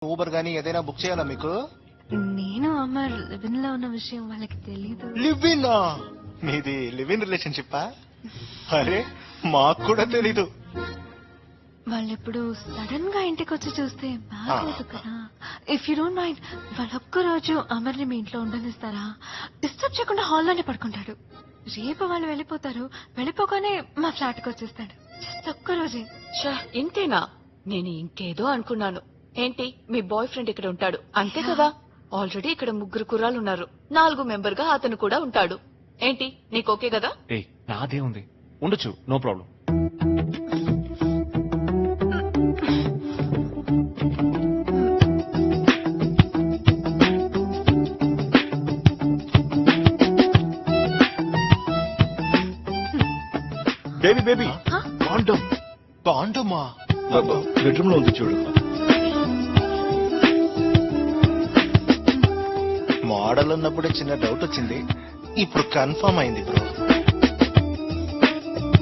Uber గానీ ఏదైనా book చేయాలా మీకు? నేను అమర్ లివిన్ లో ఉన్న విషయం వాళ్ళకి తెలీదు. లివిన్? మీది లివిన్ రిలేషన్షిప్పా? అరే మాకు కూడా తెలీదు. వాళ్ళెప్పుడు సడన్ గా ఇంటికి వచ్చి చూస్తే బాగలేదు కదా. ఇఫ్ యూ డోంట్ మైండ్ వాళ్ళొక్క రోజు అమర్ని మీ ఇంట్లో ఉండనిస్తారా? డిస్టర్బ్ చేయకుండా హాల్లోనే పడుకుంటాడు. రేపు వాళ్ళు వెళ్ళిపోతారు. వెళ్ళిపోగానే మా ఫ్లాట్ కి వచ్చేస్తాడు. జస్ట్ ఒక్క రోజే. ఇంతేనా? నేను ఇంకేదో అనుకున్నాను. ఏంటి మీ బాయ్ ఫ్రెండ్ ఇక్కడ ఉంటాడు అంతే కదా? ఆల్రెడీ ఇక్కడ 3 కుర్రాళ్ళు ఉన్నారు. 4 మెంబర్ గా అతను కూడా ఉంటాడు. ఏంటి నీకు ఓకే కదా? నాదే ఉంది, ఉండొచ్చు, నో ప్రాబ్లం. బేబీ బేబీ బాండమ్. బాండమ్మా? బెడ్రూమ్ లో ఉంది చూడు. మోడల్ ఉన్నప్పుడే చిన్న డౌట్ వచ్చింది, ఇప్పుడు కన్ఫర్మ్ అయింది బ్రో.